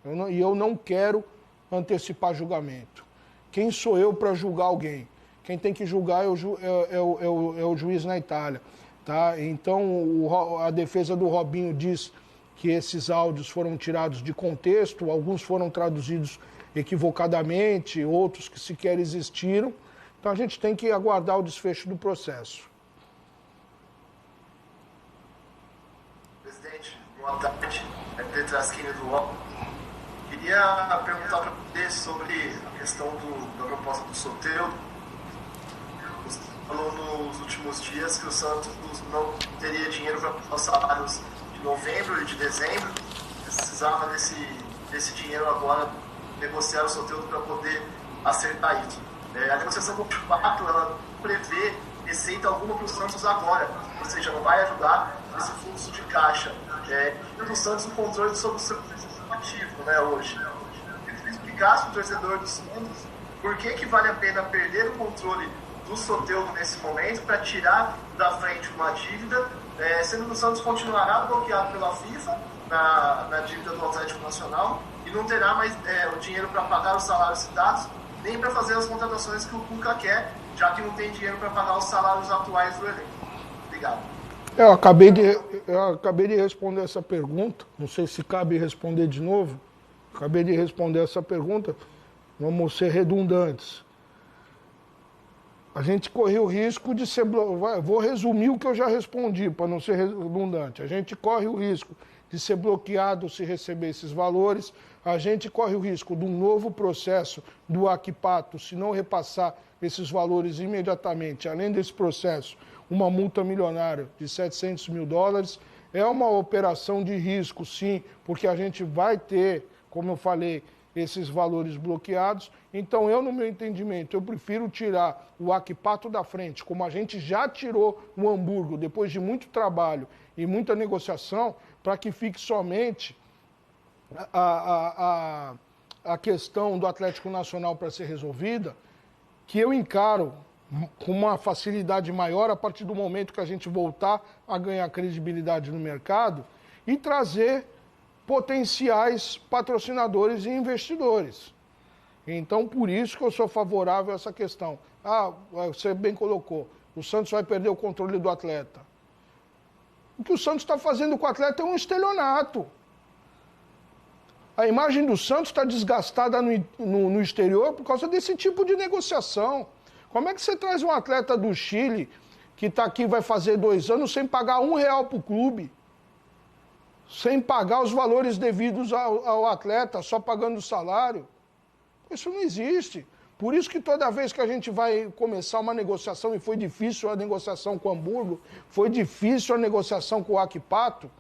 Eu não quero antecipar julgamento. Quem sou eu para julgar alguém? Quem tem que julgar é o juiz na Itália. Tá? Então, a defesa do Robinho diz que esses áudios foram tirados de contexto, alguns foram traduzidos equivocadamente, outros que sequer existiram. Então, a gente tem que aguardar o desfecho do processo. Presidente, boa tarde. É Pedro Traschini do UOL. Queria perguntar para você sobre a questão da proposta do Soteldo. Você falou nos últimos dias que o Santos não teria dinheiro para pagar os salários de novembro e de dezembro. Precisava desse dinheiro agora, negociar o Soteldo para poder acertar isso. A negociação com o Pato, ela prevê receita alguma para o Santos agora, ou seja, não vai ajudar esse fluxo de caixa. E o Santos no controle sobre o seu ativo, né, hoje. Eu queria explicar para o torcedor do Santos por que vale a pena perder o controle do Soteldo nesse momento para tirar da frente uma dívida, sendo que o Santos continuará bloqueado pela FIFA na dívida do Atlético Nacional e não terá mais o dinheiro para pagar os salários citados, nem para fazer as contratações que o Cuca quer, já que não tem dinheiro para pagar os salários atuais do elenco. Obrigado. Eu acabei de responder essa pergunta, não sei se cabe responder de novo. Acabei de responder essa pergunta, vamos ser redundantes. A gente correu o risco de ser... Vou resumir o que eu já respondi, para não ser redundante. A gente corre o risco de ser bloqueado se receber esses valores. A gente corre o risco de um novo processo do Akipato, se não repassar esses valores imediatamente. Além desse processo, uma multa milionária de $700 mil. É uma operação de risco, sim, porque a gente vai ter, como eu falei, esses valores bloqueados. Então, no meu entendimento, eu prefiro tirar o Akipato da frente, como a gente já tirou o Hamburgo, depois de muito trabalho e muita negociação, para que fique somente a questão do Atlético Nacional para ser resolvida, que eu encaro com uma facilidade maior a partir do momento que a gente voltar a ganhar credibilidade no mercado e trazer potenciais patrocinadores e investidores. Então, por isso que eu sou favorável a essa questão. Você bem colocou, o Santos vai perder o controle do atleta. O que o Santos está fazendo com o atleta é um estelionato. A imagem do Santos está desgastada no exterior por causa desse tipo de negociação. Como é que você traz um atleta do Chile, que está aqui, vai fazer 2 anos, sem pagar R$1 para o clube? Sem pagar os valores devidos ao atleta, só pagando o salário? Isso não existe. Por isso que toda vez que a gente vai começar uma negociação, e foi difícil a negociação com o Hamburgo, foi difícil a negociação com o Akipato,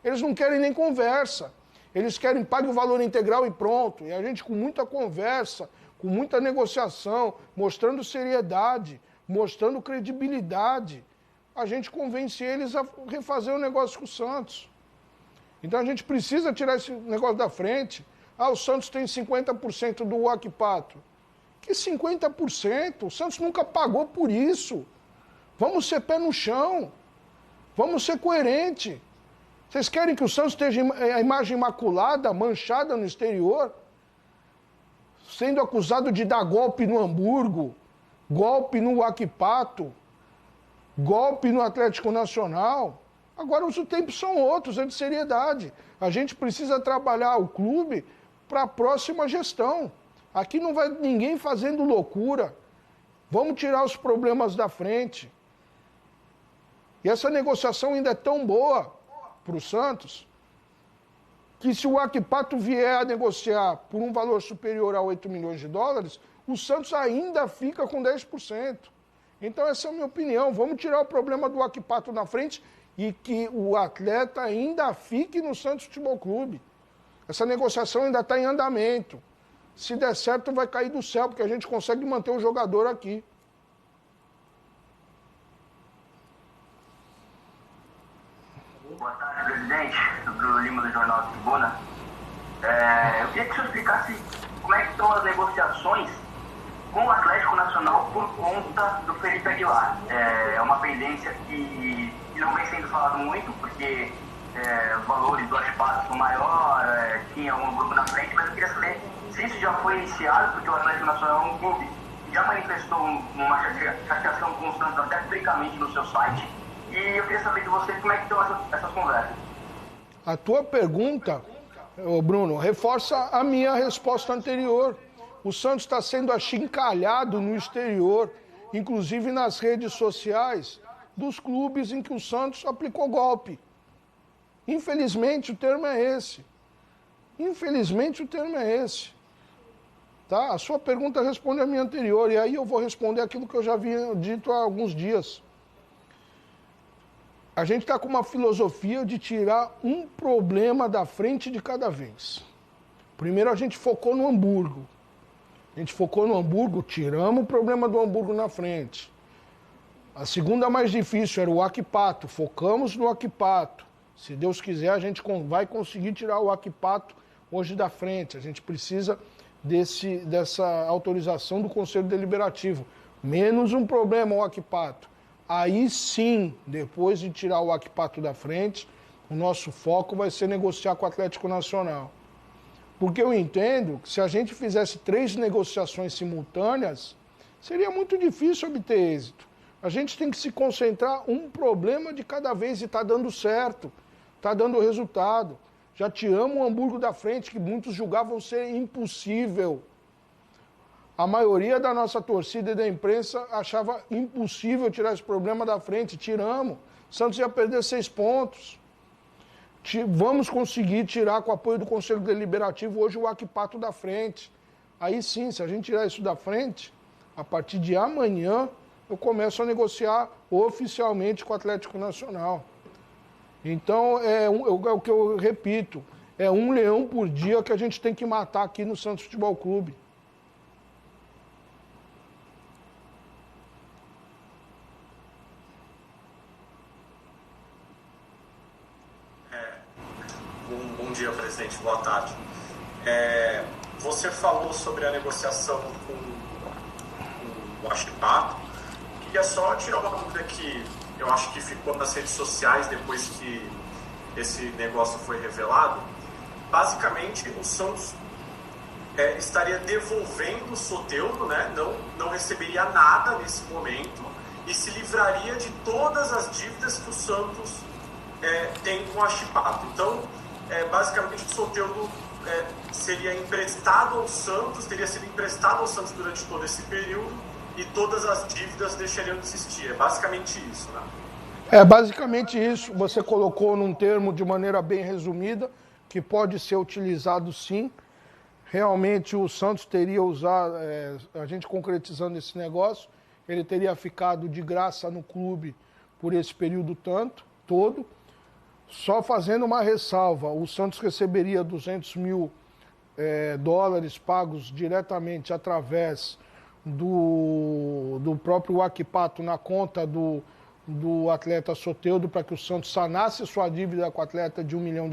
eles não querem nem conversa. Eles querem pague o valor integral e pronto. E a gente, com muita conversa, com muita negociação, mostrando seriedade, mostrando credibilidade, a gente convence eles a refazer o negócio com o Santos. Então a gente precisa tirar esse negócio da frente. O Santos tem 50% do Akipato. Que 50%? O Santos nunca pagou por isso. Vamos ser pé no chão. Vamos ser coerentes. Vocês querem que o Santos esteja a imagem imaculada, manchada no exterior? Sendo acusado de dar golpe no Hamburgo, golpe no Akipato. golpe no Atlético Nacional. Agora os tempos são outros, é de seriedade. A gente precisa trabalhar o clube para a próxima gestão. Aqui não vai ninguém fazendo loucura. Vamos tirar os problemas da frente. E essa negociação ainda é tão boa para o Santos, que se o Waquipato vier a negociar por um valor superior a 8 milhões de dólares, o Santos ainda fica com 10%. Então essa é a minha opinião. Vamos tirar o problema do Waquipato na frente e que o atleta ainda fique no Santos Futebol Clube. Essa negociação ainda está em andamento. Se der certo, vai cair do céu, porque a gente consegue manter o jogador aqui. Boa tarde, presidente. Bruno Lima, do Jornal Tribuna. Eu queria que o senhor explicasse como é que estão as negociações com o Atlético Nacional por conta do Felipe Aguilar. É uma pendência que não vem sendo falado muito, porque os valores do Waquipato são maiores, tinha um grupo na frente, mas eu queria saber se isso já foi iniciado, porque o Atlético Nacional é um clube que já manifestou uma chateação com o Santos até publicamente no seu site. E eu queria saber de você como é que estão essas conversas. A tua pergunta, Bruno, reforça a minha resposta anterior. O Santos está sendo achincalhado no exterior, inclusive nas redes sociais, dos clubes em que o Santos aplicou golpe. Infelizmente, o termo é esse. Infelizmente, o termo é esse. Tá? A sua pergunta responde a minha anterior, e aí eu vou responder aquilo que eu já havia dito há alguns dias. A gente está com uma filosofia de tirar um problema da frente de cada vez. Primeiro a gente focou no Hamburgo. A gente focou no Hamburgo, tiramos o problema do Hamburgo na frente. A segunda mais difícil era o Waquipato, focamos no Waquipato. Se Deus quiser, a gente vai conseguir tirar o Waquipato hoje da frente. A gente precisa dessa autorização do Conselho Deliberativo. Menos um problema, o Waquipato. Aí sim, depois de tirar o Waquipato da frente, o nosso foco vai ser negociar com o Atlético Nacional. Porque eu entendo que se a gente fizesse 3 negociações simultâneas, seria muito difícil obter êxito. A gente tem que se concentrar um problema de cada vez e está dando certo, está dando resultado. Já tiramos o Hamburgo da frente, que muitos julgavam ser impossível. A maioria da nossa torcida e da imprensa achava impossível tirar esse problema da frente. Tiramos. Santos ia perder 6 pontos. Vamos conseguir tirar, com o apoio do Conselho Deliberativo, hoje o Waquipato da frente. Aí sim, se a gente tirar isso da frente, a partir de amanhã, eu começo a negociar oficialmente com o Atlético Nacional. Então, é o que eu repito, é um leão por dia que a gente tem que matar aqui no Santos Futebol Clube. Bom dia, presidente. Boa tarde. Você falou sobre a negociação com o Waquipato. Queria só tirar uma dúvida que eu acho que ficou nas redes sociais depois que esse negócio foi revelado. Basicamente, o Santos estaria devolvendo o Soteldo, né? Não receberia nada nesse momento e se livraria de todas as dívidas que o Santos tem com o Waquipato. Então, basicamente, o Soteldo seria emprestado ao Santos, teria sido emprestado ao Santos durante todo esse período e todas as dívidas deixariam de existir. É basicamente isso, né? É basicamente isso. Você colocou num termo de maneira bem resumida, que pode ser utilizado sim. Realmente o Santos teria usado, a gente concretizando esse negócio, ele teria ficado de graça no clube por esse período todo. Só fazendo uma ressalva, o Santos receberia 200 mil dólares pagos diretamente através do próprio Waquipato na conta do atleta Soteldo, para que o Santos sanasse sua dívida com o atleta de R$1 milhão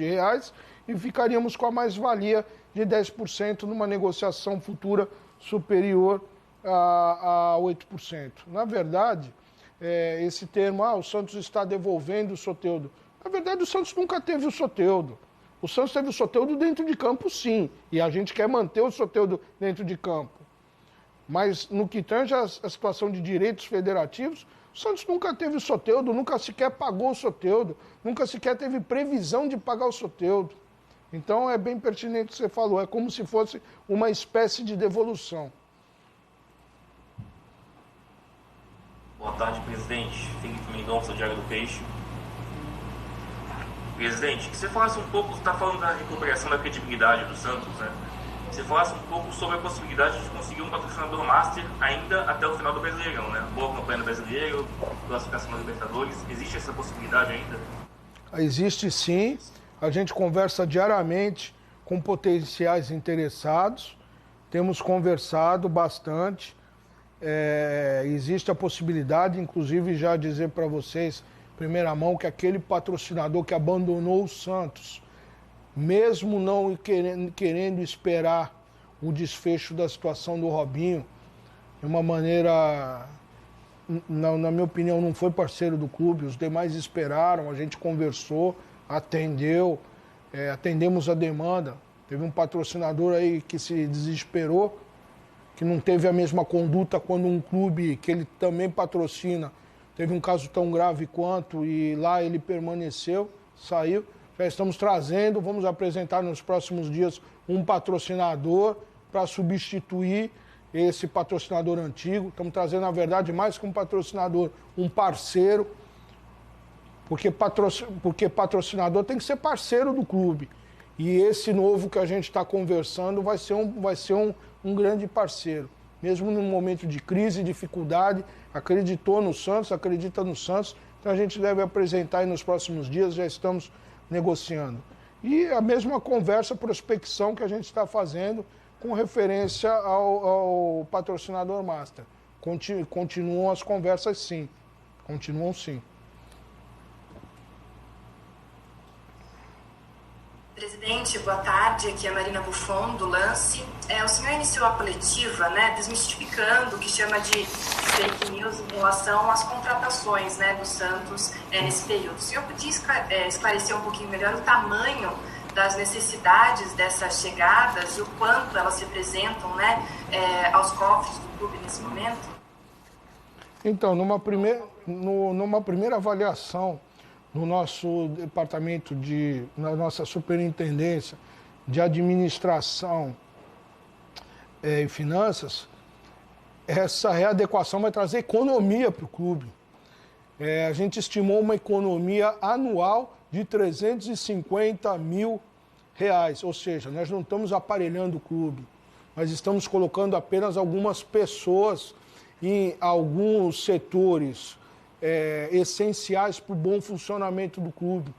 e ficaríamos com a mais-valia de 10% numa negociação futura superior a 8%. Na verdade, esse termo, o Santos está devolvendo o Soteldo. Na verdade, o Santos nunca teve o Soteldo. O Santos teve o Soteldo dentro de campo, sim. E a gente quer manter o Soteldo dentro de campo. Mas no que tange a situação de direitos federativos, O Santos nunca teve o Soteldo, nunca sequer pagou o Soteldo, nunca sequer teve previsão de pagar o Soteldo. Então é bem pertinente o que você falou, é como se fosse uma espécie de devolução. Boa tarde, presidente. Felipe Mendonça, Diário do Peixe. Presidente, que você falasse um pouco, você está falando da recuperação da credibilidade do Santos, né? Que você falasse um pouco sobre a possibilidade de conseguir um patrocinador master ainda até o final do Brasileirão, né? Boa campanha no Brasileiro, classificação na Libertadores. Existe essa possibilidade ainda? Existe sim. A gente conversa diariamente com potenciais interessados. Temos conversado bastante. Existe a possibilidade, inclusive, já dizer para vocês, primeira mão, que aquele patrocinador que abandonou o Santos, mesmo não querendo esperar o desfecho da situação do Robinho, de uma maneira, na minha opinião, não foi parceiro do clube, os demais esperaram, a gente conversou, atendemos a demanda. Teve um patrocinador aí que se desesperou, que não teve a mesma conduta quando um clube que ele também patrocina teve um caso tão grave quanto, e lá ele permaneceu, saiu. Já estamos trazendo, vamos apresentar nos próximos dias um patrocinador para substituir esse patrocinador antigo. Estamos trazendo, na verdade, mais que um patrocinador, um parceiro, porque patrocinador tem que ser parceiro do clube. E esse novo que a gente está conversando vai ser um grande parceiro. Mesmo num momento de crise, dificuldade, acreditou no Santos, acredita no Santos. Então a gente deve apresentar aí nos próximos dias, já estamos negociando. E a mesma conversa, prospecção que a gente está fazendo com referência ao patrocinador master. Continuam as conversas sim, continuam sim. Presidente, boa tarde. Aqui é a Marina Buffon, do Lance. O senhor iniciou a coletiva, né, desmistificando o que chama de fake news em relação às contratações, né, do Santos nesse período. O senhor podia esclarecer um pouquinho melhor o tamanho das necessidades dessas chegadas e o quanto elas representam, né, aos cofres do clube nesse momento? Então, numa primeira avaliação, no nosso departamento na nossa superintendência de administração e finanças, essa readequação vai trazer economia para o clube. A gente estimou uma economia anual de R$350 mil, ou seja, nós não estamos aparelhando o clube, nós estamos colocando apenas algumas pessoas em alguns setores essenciais para o bom funcionamento do clube.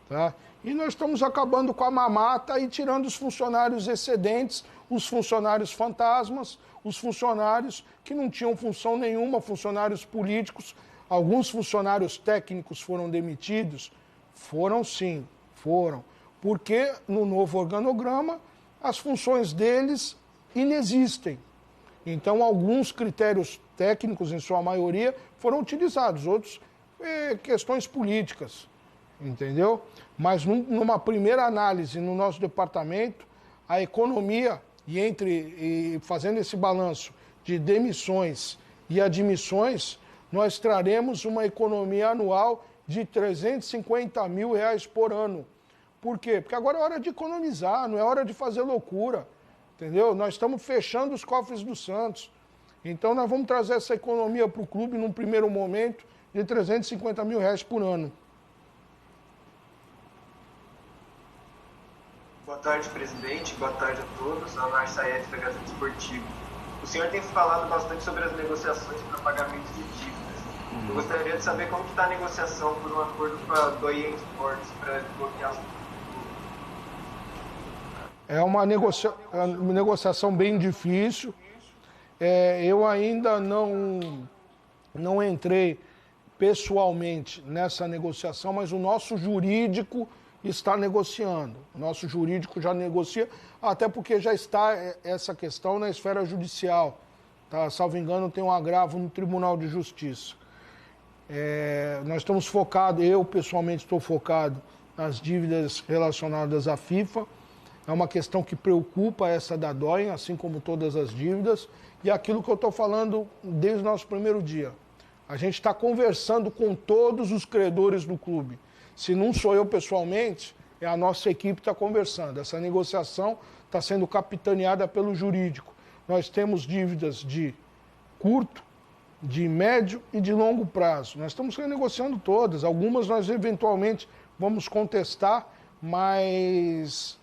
Tá? E nós estamos acabando com a mamata e tirando os funcionários excedentes, os funcionários fantasmas, os funcionários que não tinham função nenhuma, funcionários políticos. Alguns funcionários técnicos foram demitidos? Foram sim, foram. Porque no novo organograma as funções deles inexistem. Então, alguns critérios técnicos, em sua maioria, foram utilizados, outros questões políticas, entendeu? Mas numa primeira análise no nosso departamento, a economia, e fazendo esse balanço de demissões e admissões, nós traremos uma economia anual de R$350 mil por ano. Por quê? Porque agora é hora de economizar, não é hora de fazer loucura. Entendeu? Nós estamos fechando os cofres do Santos. Então nós vamos trazer essa economia para o clube num primeiro momento de R$350 mil por ano. Boa tarde, presidente. Boa tarde a todos. Anar Saed, da Gazeta Esportiva. O senhor tem falado bastante sobre as negociações para pagamento de dívidas. Eu gostaria de saber como está a negociação por um acordo com a Doyen Sports para desbloquear as... É uma negociação bem difícil. Eu ainda não entrei pessoalmente nessa negociação, mas o nosso jurídico está negociando. O nosso jurídico já negocia, até porque já está essa questão na esfera judicial. Tá? Salvo engano, tem um agravo no Tribunal de Justiça. Nós estamos focados, eu pessoalmente estou focado nas dívidas relacionadas à FIFA. É uma questão que preocupa essa da Doyen, assim como todas as dívidas. E aquilo que eu estou falando desde o nosso primeiro dia. A gente está conversando com todos os credores do clube. Se não sou eu pessoalmente, é a nossa equipe que está conversando. Essa negociação está sendo capitaneada pelo jurídico. Nós temos dívidas de curto, de médio e de longo prazo. Nós estamos renegociando todas. Algumas nós eventualmente vamos contestar, mas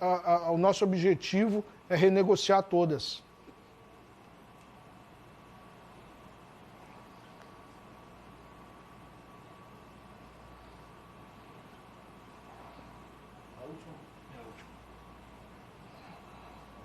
o nosso objetivo é renegociar todas.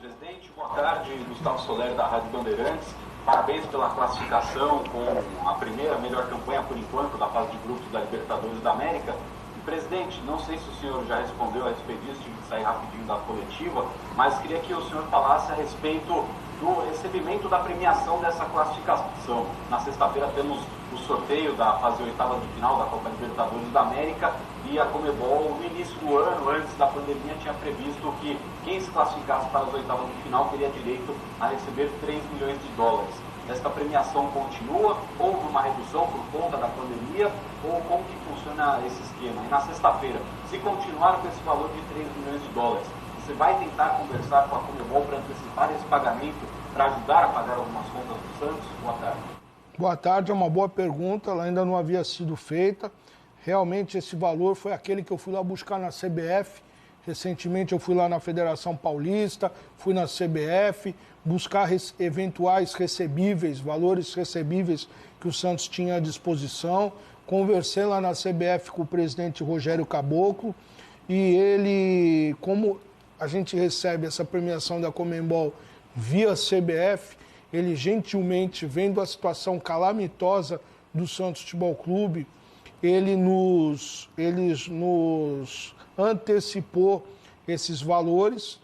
Presidente, boa tarde. Gustavo Soler, da Rádio Bandeirantes. Parabéns pela classificação com a primeira melhor campanha, por enquanto, da fase de grupos da Libertadores da América. E, presidente, não sei se o senhor já respondeu a respeito disso, tive que sair rapidinho da coletiva, mas queria que o senhor falasse a respeito do recebimento da premiação dessa classificação. Na sexta-feira temos o sorteio da fase oitava de final da Copa Libertadores da América e a Conmebol, no início do ano, antes da pandemia, tinha previsto que quem se classificasse para as oitavas de final teria direito a receber 3 milhões de dólares. Esta premiação continua? Houve uma redução por conta da pandemia? Ou como que funciona esse esquema? E na sexta-feira, se continuar com esse valor de 3 milhões de dólares, você vai tentar conversar com a Conmebol para antecipar esse pagamento, para ajudar a pagar algumas contas do Santos? Boa tarde. Boa tarde, é uma boa pergunta, ela ainda não havia sido feita. Realmente esse valor foi aquele que eu fui lá buscar na CBF. Recentemente eu fui lá na Federação Paulista, fui na CBF, buscar eventuais recebíveis, valores recebíveis que o Santos tinha à disposição. Conversei lá na CBF com o presidente Rogério Caboclo e ele, como a gente recebe essa premiação da Conmebol via CBF, ele gentilmente, vendo a situação calamitosa do Santos Futebol Clube, ele nos antecipou esses valores,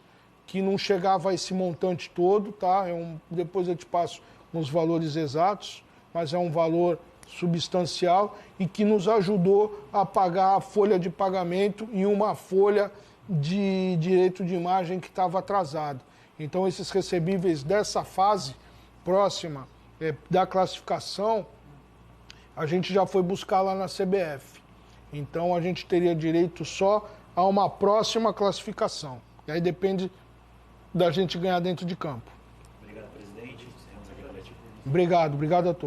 que não chegava a esse montante todo, tá? Depois eu te passo os valores exatos, mas é um valor substancial e que nos ajudou a pagar a folha de pagamento e uma folha de direito de imagem que estava atrasado. Então, esses recebíveis dessa fase próxima da classificação, a gente já foi buscar lá na CBF. Então, a gente teria direito só a uma próxima classificação. E aí depende da gente ganhar dentro de campo. Obrigado, presidente. Obrigado a todos.